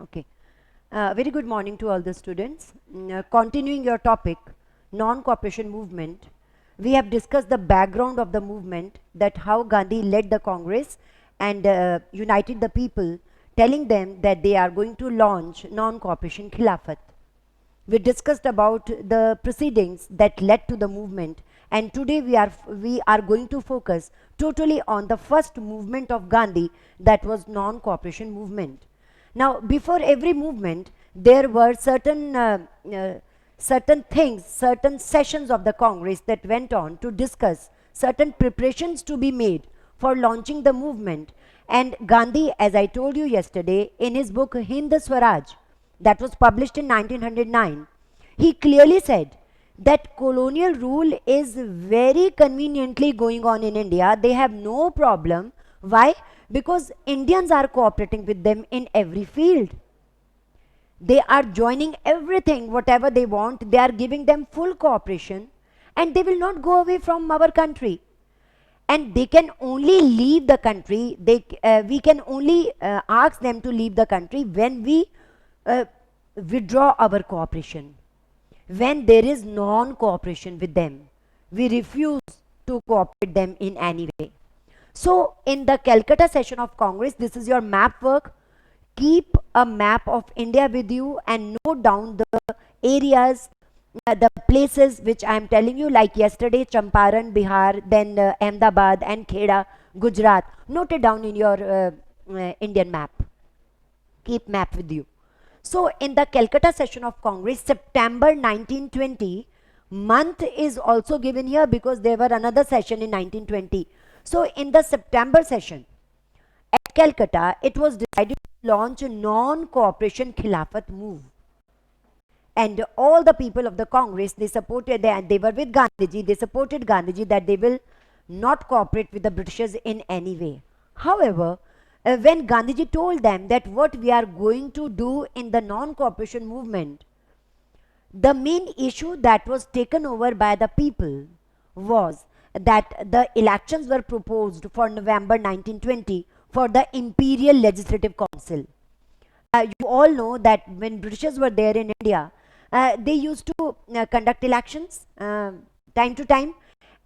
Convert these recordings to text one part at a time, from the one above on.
Okay. Very good morning to all the students. Continuing your topic, non-cooperation movement, we have discussed the background of the movement, that how Gandhi led the Congress and united the people, telling them that they are going to launch non-cooperation Khilafat. We discussed about the proceedings that led to the movement, and today we are going to focus totally on the first movement of Gandhi, that was non-cooperation movement. Now, before every movement, there were certain things, certain sessions of the Congress that went on to discuss certain preparations to be made for launching the movement. And Gandhi, as I told you yesterday, in his book Hind Swaraj, that was published in 1909, he clearly said that colonial rule is very conveniently going on in India. They have no problem. Why? Because Indians are cooperating with them in every field. They are joining everything, whatever they want. They are giving them full cooperation, and they will not go away from our country. And they can only leave the country. We can only ask them to leave the country when we uh, withdraw our cooperation. When there is non-cooperation with them, we refuse to cooperate them in any way. So in the Calcutta session of Congress, this is your map work. Keep a map of India with you and note down the areas, the places which I am telling you, like yesterday, Champaran, Bihar, then Ahmedabad and Kheda, Gujarat. Note it down in your Indian map. Keep map with you. So in the Calcutta session of Congress, September 1920, month is also given here because there were another session in 1920. So in the September session at Calcutta, it was decided to launch a non-cooperation Khilafat move. And all the people of the Congress, they supported, they were with Gandhiji, they supported Gandhiji that they will not cooperate with the Britishers in any way. However, when Gandhiji told them that what we are going to do in the non-cooperation movement, the main issue that was taken over by the people was that the elections were proposed for November 1920 for the Imperial Legislative Council. You all know that when Britishers were there in India, they used to conduct elections time to time,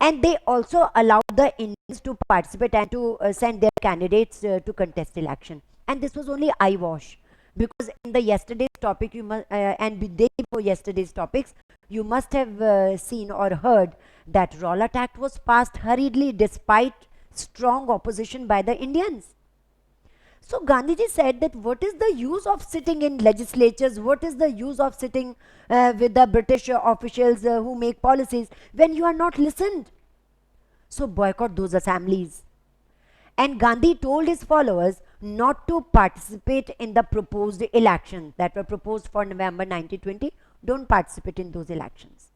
and they also allowed the Indians to participate and to send their candidates to contest election. And this was only eyewash, because in the yesterday's topic you must and the day before yesterday's topics, you must have seen or heard that Rowlatt Act was passed hurriedly despite strong opposition by the Indians. So Gandhiji said that what is the use of sitting in legislatures, what is the use of sitting with the British officials who make policies when you are not listened? So boycott those assemblies. And Gandhi told his followers not to participate in the proposed elections that were proposed for November 1920. Don't participate in those elections.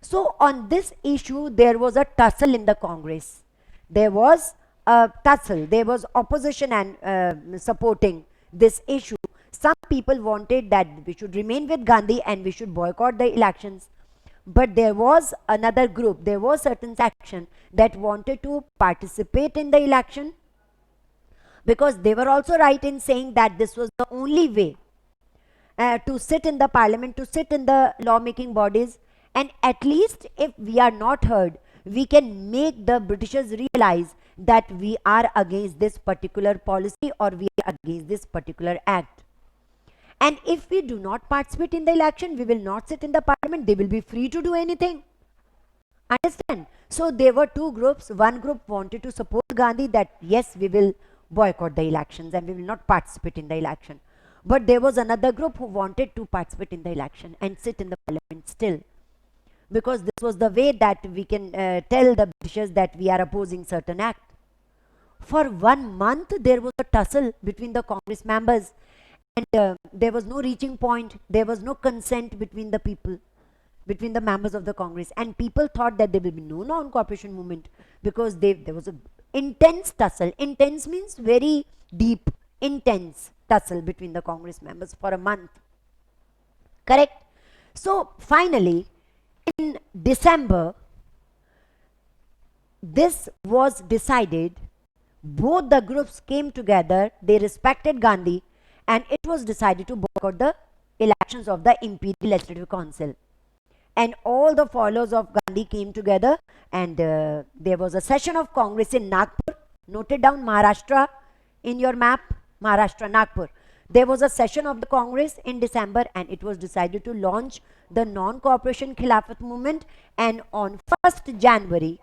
So on this issue, there was a tussle in the Congress. There was a tussle. There was opposition and supporting this issue. Some people wanted that we should remain with Gandhi and we should boycott the elections. But there was another group, there was certain section that wanted to participate in the election, because they were also right in saying that this was the only way to sit in the parliament, to sit in the lawmaking bodies, and at least if we are not heard, we can make the Britishers realize that we are against this particular policy or we are against this particular act. And if we do not participate in the election, we will not sit in the parliament, they will be free to do anything. Understand? So there were two groups. One group wanted to support Gandhi that yes, we will boycott the elections and we will not participate in the election. But there was another group who wanted to participate in the election and sit in the parliament still, because this was the way that we can tell the Britishers that we are opposing certain act. For 1 month, there was a tussle between the Congress members, and there was no reaching point. There was no consent between the people, between the members of the Congress, and people thought that there will be no non-cooperation movement because there was a intense tussle. Intense means very deep, intense tussle between the Congress members for a month. Correct? So finally, in December, this was decided. Both the groups came together, they respected Gandhi, and it was decided to boycott the elections of the Imperial Legislative Council. And all the followers of Gandhi came together, and there was a session of Congress in Nagpur. Note it down, Maharashtra in your map, Maharashtra, Nagpur. There was a session of the Congress in December, and it was decided to launch the non-cooperation Khilafat movement. And on 1st January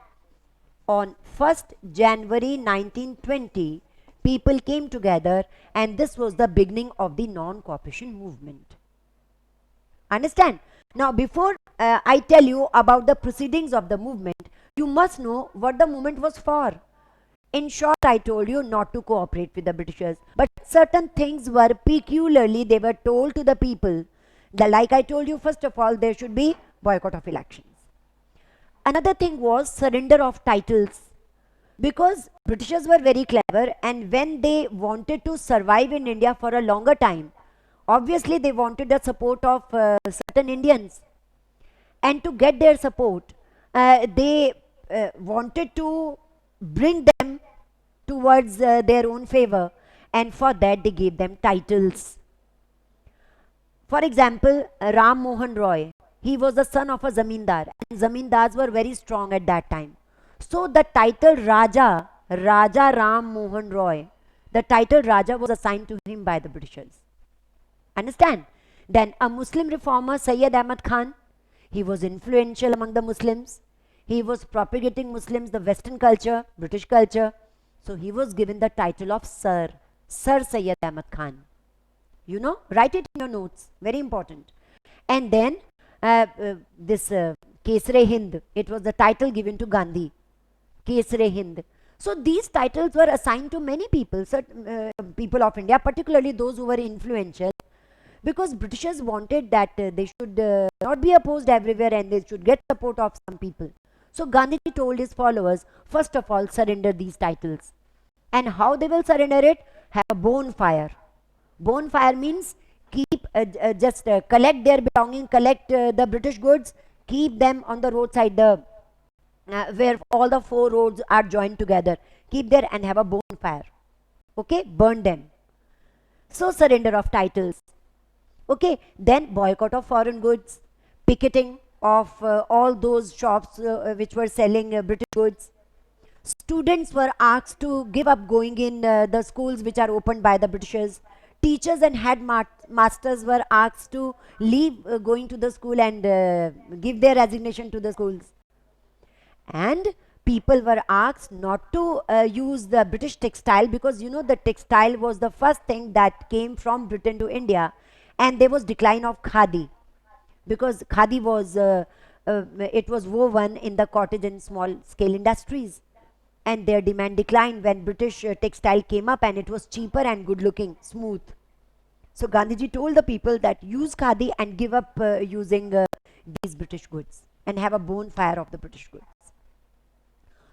1920, people came together, and this was the beginning of the non-cooperation movement. Understand? Now, before I tell you about the proceedings of the movement, you must know what the movement was for. In short, I told you not to cooperate with the Britishers, but certain things were peculiarly, they were told to the people. Like I told you, first of all, there should be boycott of elections. Another thing was surrender of titles, because Britishers were very clever, and when they wanted to survive in India for a longer time, obviously they wanted the support of certain Indians, and to get their support, they wanted to bring them towards their own favor, and for that they gave them titles. For example, Ram Mohan Roy, he was the son of a zamindar, and zamindars were very strong at that time. So the title Raja Ram Mohan Roy, the title Raja was assigned to him by the Britishers. Understand? Then a Muslim reformer, Sayyid Ahmad Khan, he was influential among the Muslims. He was propagating Muslims, the Western culture, British culture. So he was given the title of Sir Sayyid Ahmad Khan. You know, write it in your notes, very important. And then this Kesre Hind, it was the title given to Gandhi, Kesre Hind. So these titles were assigned to many people, certain people of India, particularly those who were influential, because Britishers wanted that they should not be opposed everywhere, and they should get support of some people. So Gandhiji told his followers, first of all, surrender these titles. And how they will surrender it? Have a bonfire. Bonfire means keep just collect their belongings, collect the British goods, keep them on the roadside, where all the four roads are joined together. Keep there and have a bonfire. Okay, burn them. So surrender of titles. Okay, then boycott of foreign goods, picketing of all those shops which were selling British goods. Students were asked to give up going in the schools which are opened by the Britishers. Teachers and headmasters were asked to leave going to the school and give their resignation to the schools. And people were asked not to use the British textile, because you know the textile was the first thing that came from Britain to India, and there was decline of khadi, because khadi was it was woven in the cottage and small scale industries, and their demand declined when British textile came up, and it was cheaper and good looking, smooth. So Gandhiji told the people that use khadi and give up using these British goods, and have a bonfire of the British goods.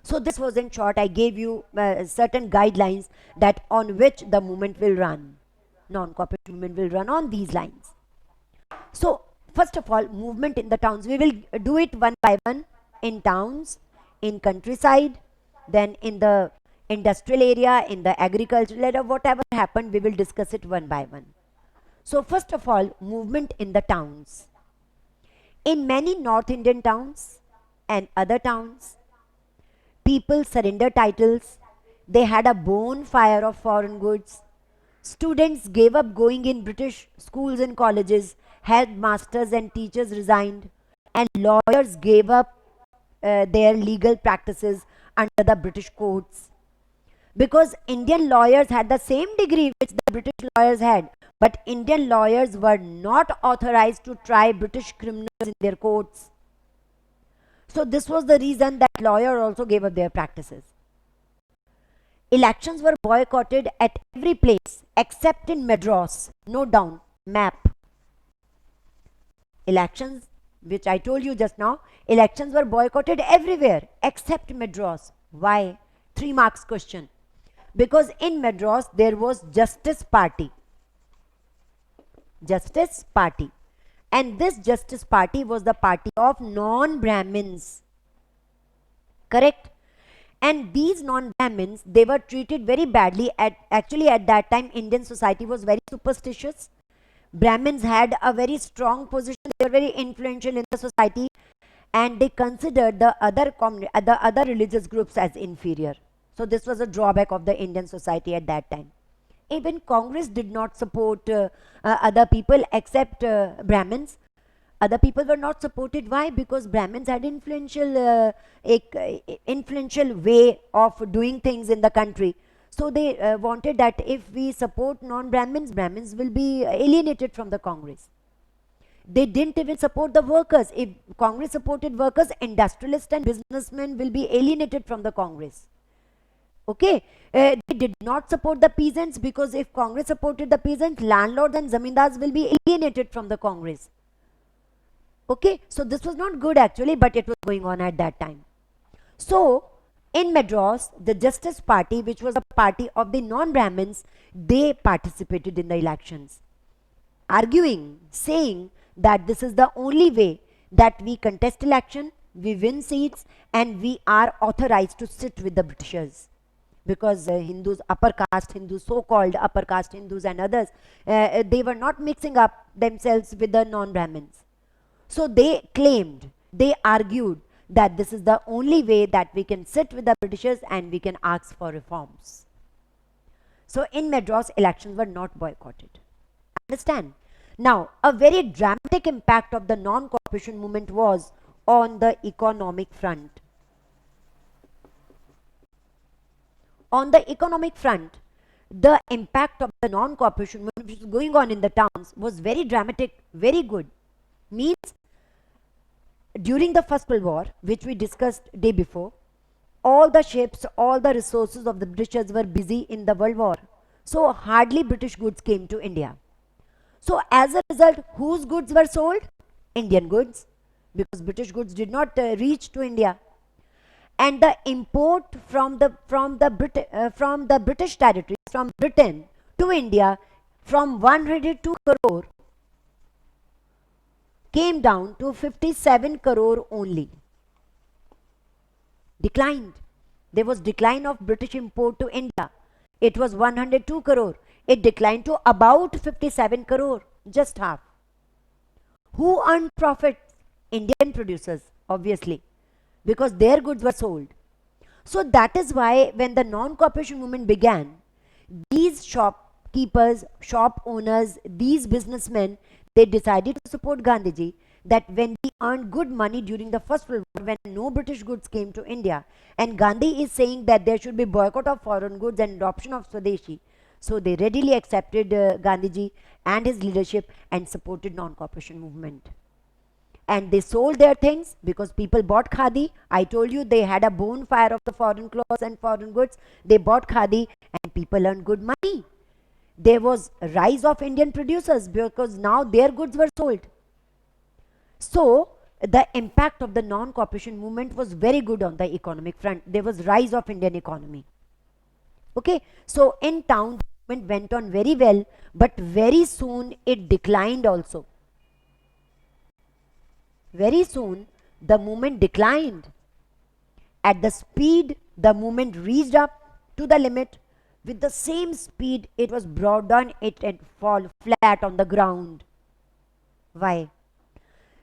So this was, in short, I gave you certain guidelines that on which the movement will run. Non-cooperation movement will run on these lines. So first of all, movement in the towns. We will do it one by one, in towns, in countryside, then in the industrial area, in the agricultural area, whatever happened, we will discuss it one by one. So first of all, movement in the towns. In many North Indian towns and other towns, people surrender titles. They had a bonfire of foreign goods. Students gave up going in British schools and colleges. Headmasters and teachers resigned. And lawyers gave up their legal practices under the British courts. Because Indian lawyers had the same degree which the British lawyers had, but Indian lawyers were not authorized to try British criminals in their courts. So this was the reason that lawyers also gave up their practices. Elections were boycotted at every place except in Madras. Note down, map. Elections, which I told you just now, elections were boycotted everywhere except Madras. Why? 3 marks question. Because in Madras there was Justice Party. Justice Party. And this Justice Party was the party of non-Brahmins. Correct? And these non-Brahmins, they were treated very badly. Actually, at that time, Indian society was very superstitious. Brahmins had a very strong position. They were very influential in the society, and they considered the other religious groups as inferior. So this was a drawback of the Indian society at that time. Even Congress did not support other people except Brahmins. Other people were not supported. Why? Because Brahmins had influential way of doing things in the country. So they wanted that if we support non-Brahmins, Brahmins will be alienated from the Congress. They didn't even support the workers. If Congress supported workers, industrialists and businessmen will be alienated from the Congress. Okay, they did not support the peasants, because if Congress supported the peasants, landlords and zamindars will be alienated from the Congress. Okay, so this was not good actually, but it was going on at that time. So in Madras, the Justice Party, which was a party of the non-Brahmins, they participated in the elections, arguing, saying that this is the only way that we contest election, we win seats, and we are authorized to sit with the Britishers. Because Hindus, upper caste Hindus, so-called upper caste Hindus and others, they were not mixing up themselves with the non-Brahmins. So they claimed, they argued that this is the only way that we can sit with the Britishers and we can ask for reforms. So in Madras, elections were not boycotted. Understand? Now, a very dramatic impact of the non-cooperation movement was on the economic front. On the economic front, the impact of the non-cooperation movement which was going on in the towns was very dramatic, very good. Means, during the First World War, which we discussed day before, all the ships, all the resources of the Britishers were busy in the World War. So hardly British goods came to India. So as a result, whose goods were sold? Indian goods, because British goods did not reach to India. And the import from the British territories, from Britain to India, from 102 crore came down to 57 crore only. Declined. There was decline of British import to India. It was 102 crore. It declined to about 57 crore, just half. Who earned profit? Indian producers, obviously, because their goods were sold. So that is why when the non-cooperation movement began, these shopkeepers, shop owners, these businessmen, they decided to support Gandhiji, that when we earned good money during the First World War, when no British goods came to India, and Gandhi is saying that there should be boycott of foreign goods and adoption of Swadeshi, so they readily accepted Gandhiji and his leadership and supported non-cooperation movement. And they sold their things because people bought khadi. I told you they had a bonfire of the foreign clothes and foreign goods. They bought khadi and people earned good money. There was a rise of Indian producers because now their goods were sold. So the impact of the non-cooperation movement was very good on the economic front. There was rise of Indian economy. Okay, so in town the movement went on very well, but very soon it declined also. Very soon the movement declined. At the speed the movement reached up to the limit, with the same speed it was brought down, it had fall flat on the ground. Why?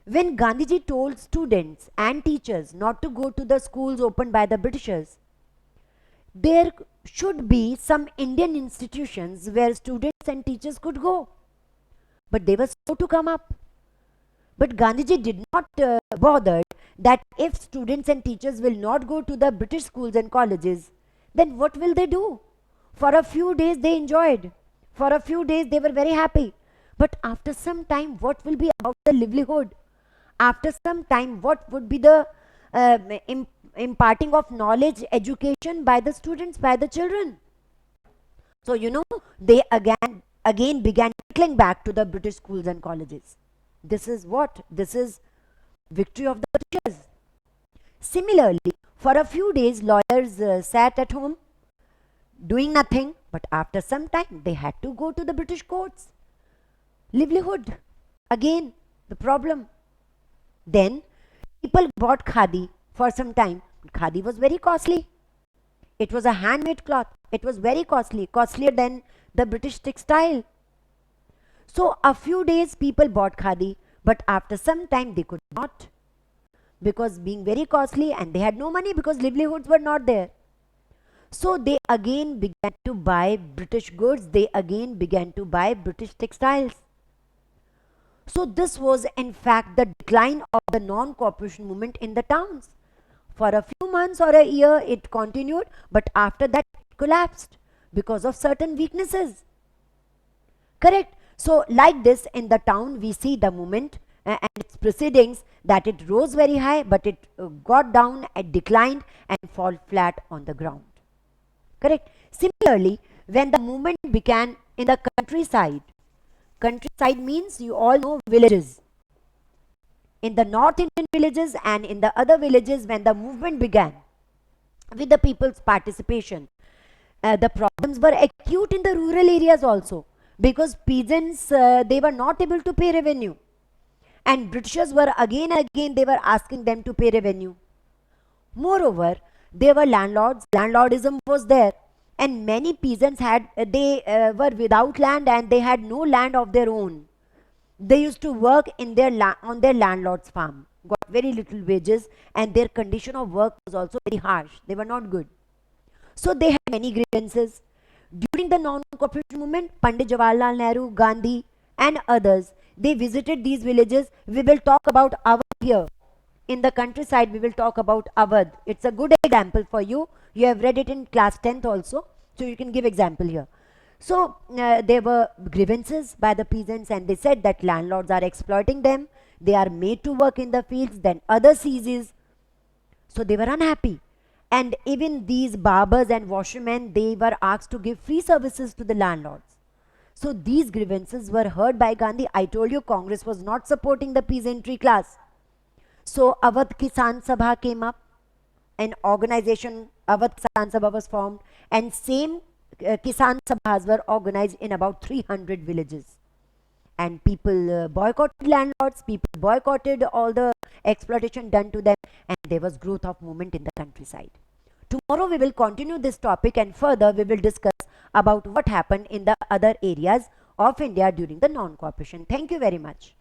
When Gandhiji told students and teachers not to go to the schools opened by the Britishers, there should be some Indian institutions where students and teachers could go, but they were slow to come up. But Gandhiji did not bother that if students and teachers will not go to the British schools and colleges, then what will they do? For a few days they enjoyed. For a few days they were very happy. But after some time, what will be about the livelihood? After some time, what would be the imparting of knowledge, education by the students, by the children? So, they again began trickling back to the British schools and colleges. This is what? This is victory of the Britishers. Similarly, for a few days, lawyers sat at home doing nothing, but after some time, they had to go to the British courts. Livelihood, again, the problem. Then, people bought khadi for some time. Khadi was very costly. It was a handmade cloth. It was very costly, costlier than the British textile. So a few days people bought khadi, but after some time they could not, because being very costly, and they had no money because livelihoods were not there. So they again began to buy British goods, they again began to buy British textiles. So this was in fact the decline of the non-cooperation movement in the towns. For a few months or a year it continued, but after that it collapsed because of certain weaknesses. Correct? So like this, in the town we see the movement and its proceedings, that it rose very high, but it got down, it declined and fall flat on the ground. Correct? Similarly, when the movement began in the countryside, countryside means, you all know, villages. In the North Indian villages and in the other villages, when the movement began with the people's participation, the problems were acute in the rural areas also, because peasants, they were not able to pay revenue, and Britishers were again and again, they were asking them to pay revenue. Moreover, there were landlords, landlordism was there, and many peasants had, they were without land and they had no land of their own. They used to work in their on their landlord's farm, got very little wages, and their condition of work was also very harsh. They were not good. So they had many grievances. During the non-cooperation movement, Pandit Jawaharlal Nehru, Gandhi and others, they visited these villages. We will talk about Awadh here. In the countryside, we will talk about Awadh. It's a good example for you. You have read it in class 10th also, so you can give example here. So there were grievances by the peasants, and they said that landlords are exploiting them. They are made to work in the fields, then other seizes. So they were unhappy. And even these barbers and washermen, they were asked to give free services to the landlords. So these grievances were heard by Gandhi. I told you Congress was not supporting the peasantry class. So Awadh Kisan Sabha came up, an organization, Awadh Kisan Sabha was formed, and same Kisan Sabhas were organized in about 300 villages. And people boycotted landlords, people boycotted all the exploitation done to them, and there was growth of movement in the countryside. Tomorrow we will continue this topic, and further we will discuss about what happened in the other areas of India during the non-cooperation. Thank you very much.